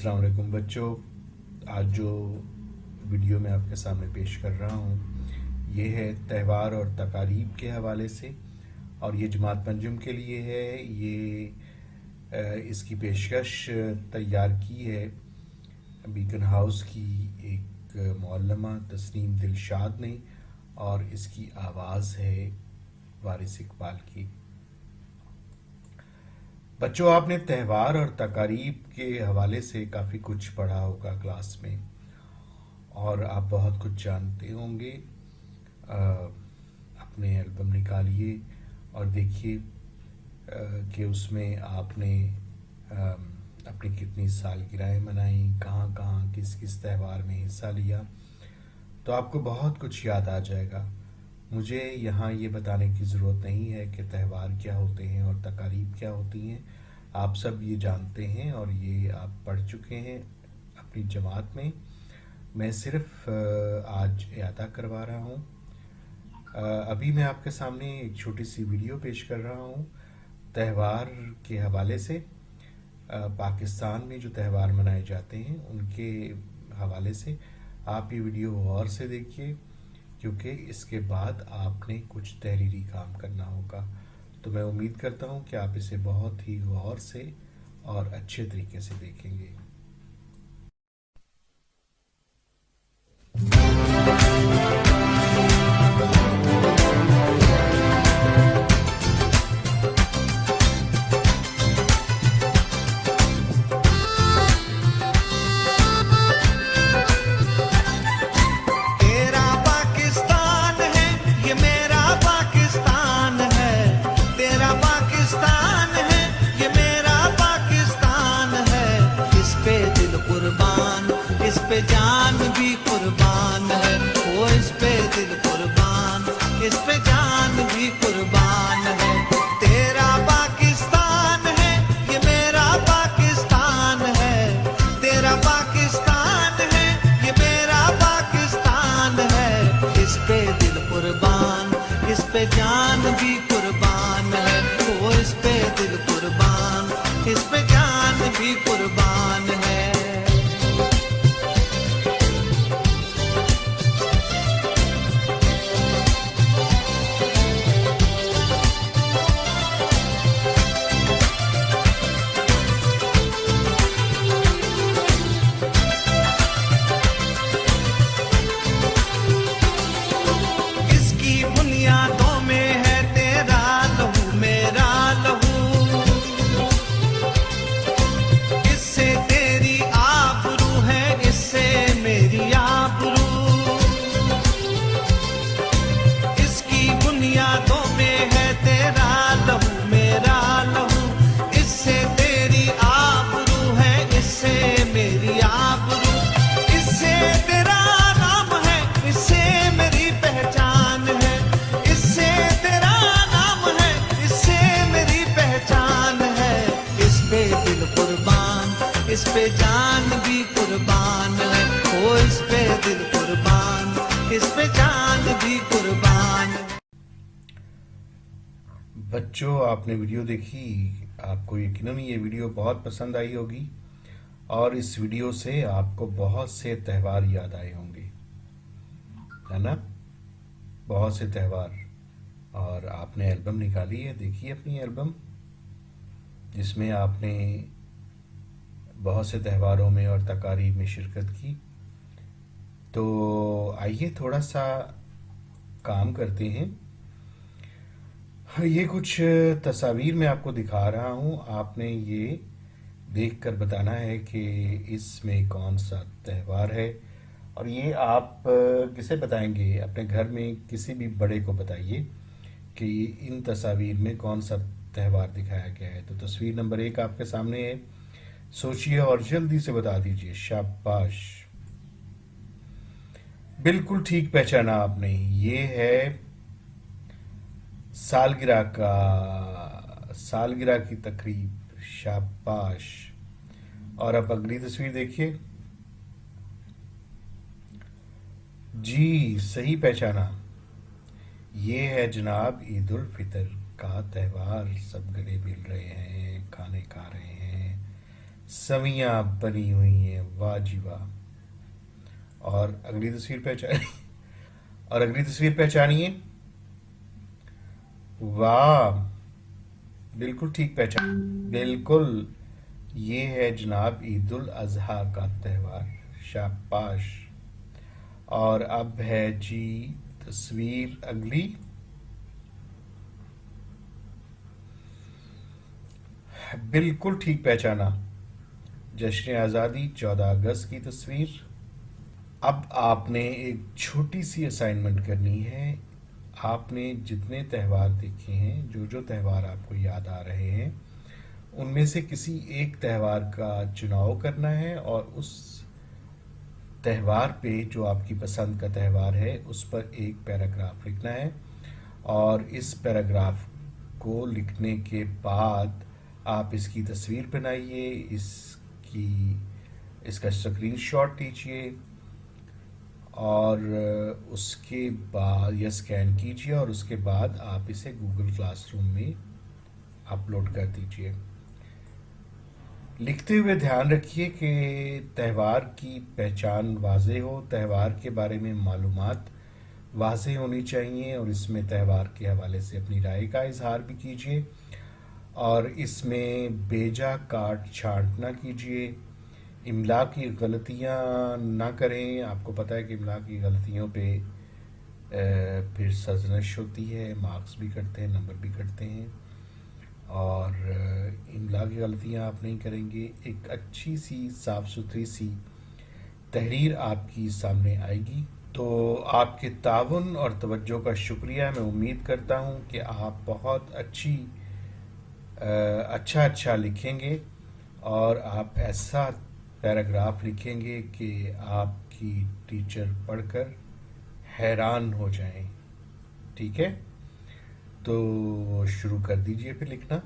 अस्सलाम वालेकुम बच्चों। आज जो वीडियो मैं आपके सामने पेश कर रहा हूँ ये है त्यौहार और तकारीब के हवाले से, और ये जमात पंजुम के लिए है। इसकी पेशकश तैयार की है बीकन हाउस की एक मौलमा तस्नीम दिलशाद ने, और इसकी आवाज़ है वारिस इकबाल की। बच्चों, आपने त्यौहार और तकारीब के हवाले से काफ़ी कुछ पढ़ा होगा क्लास में, और आप बहुत कुछ जानते होंगे। अपने एल्बम निकालिए और देखिए कि उसमें आपने अपनी कितनी सालगिरहें मनाई, कहाँ कहाँ किस किस त्यौहार में हिस्सा लिया, तो आपको बहुत कुछ याद आ जाएगा। मुझे यहाँ ये बताने की ज़रूरत नहीं है कि त्यौहार क्या होते हैं और तकारीब क्या होती हैं। आप सब ये जानते हैं और ये आप पढ़ चुके हैं अपनी जमात में। मैं सिर्फ आज इयादा करवा रहा हूँ। अभी मैं आपके सामने एक छोटी सी वीडियो पेश कर रहा हूँ त्यौहार के हवाले से। पाकिस्तान में जो त्यौहार मनाए जाते हैं उनके हवाले से आप ये वीडियो गौर से देखिए, क्योंकि इसके बाद आपने कुछ तहरीरी काम करना होगा। तो मैं उम्मीद करता हूँ कि आप इसे बहुत ही गौर से और अच्छे तरीके से देखेंगे। जान भी कुर्बान है वो, इस पे दिल कुर्बान, इस पे जान भी कुर्बान है। तेरा पाकिस्तान है ये मेरा पाकिस्तान है, तेरा पाकिस्तान है ये मेरा पाकिस्तान है। इस पे दिल कुर्बान, इस पे जान भी कुर्बान है वो, इस पे दिल कुर्बान, इस पे जान भी कुर्बान है। इस पे जान भी कुर्बान है वो, इस पे दिल कुर्बान, इस पे जान भी कुर्बान। बच्चों, आपने वीडियो देखी, आपको यकीनन ये वीडियो बहुत पसंद आई होगी, और इस वीडियो से आपको बहुत से त्यौहार याद आए होंगे, है ना? बहुत से त्यौहार। और आपने एल्बम निकाली है, देखिए अपनी एल्बम, जिसमें आपने बहुत से त्योहारों में और तकारीब में शिरकत की। तो आइए थोड़ा सा काम करते हैं। ये कुछ तस्वीर मैं आपको दिखा रहा हूँ, आपने ये देखकर बताना है कि इसमें कौन सा त्यौहार है। और ये आप किसे बताएंगे? अपने घर में किसी भी बड़े को बताइए कि इन तस्वीर में कौन सा त्यौहार दिखाया गया है। तो तस्वीर नंबर 1 आपके सामने है, सोचिए और जल्दी से बता दीजिए। शाबाश, बिल्कुल ठीक पहचाना आपने। ये है सालगिरह की तकरीब। शाबाश। और अब अगली तस्वीर देखिए। जी, सही पहचाना। ये है जनाब ईद उल फितर का त्यौहार। सब गले मिल रहे हैं, खाने खा रहे हैं, सवियां बनी हुई हैं, वाह जी वाह। और अगली तस्वीर पहचानिए। और अगली तस्वीर पहचानिए। वाह, बिल्कुल ठीक पहचान, बिल्कुल। ये है जनाब ईद उल अजहा का त्यौहार, शाबाश। और अब है जी तस्वीर अगली। बिल्कुल ठीक पहचाना, जश्न आज़ादी 14 अगस्त की तस्वीर। अब आपने एक छोटी सी असाइनमेंट करनी है। आपने जितने त्यौहार देखे हैं, जो जो त्यौहार आपको याद आ रहे हैं, उनमें से किसी एक त्यौहार का चुनाव करना है और उस त्यौहार पे, जो आपकी पसंद का त्यौहार है, उस पर एक पैराग्राफ लिखना है। और इस पैराग्राफ को लिखने के बाद आप इसकी तस्वीर बनाइए, इसका स्क्रीनशॉट लीजिए और उसके बाद या स्कैन कीजिए और उसके बाद आप इसे गूगल क्लासरूम में अपलोड कर दीजिए। लिखते हुए ध्यान रखिए कि त्यौहार की पहचान वाज़ेह हो, त्यौहार के बारे में मालूमात वाज़ेह होनी चाहिए और इसमें त्यौहार के हवाले से अपनी राय का इजहार भी कीजिए। और इसमें बेजा काट छांट ना कीजिए, इमला की गलतियां ना करें। आपको पता है कि इमला की गलतियों पे फिर सरजनश होती है, मार्क्स भी कटते हैं, नंबर भी कटते हैं। और इमला की गलतियां आप नहीं करेंगे। एक अच्छी सी साफ़ सुथरी सी तहरीर आपकी सामने आएगी। तो आपके ताउन और तवज्जो का शुक्रिया। मैं उम्मीद करता हूँ कि आप बहुत अच्छा लिखेंगे और आप ऐसा पैराग्राफ लिखेंगे कि आपकी टीचर पढ़कर हैरान हो जाएं। ठीक है, तो शुरू कर दीजिए फिर लिखना।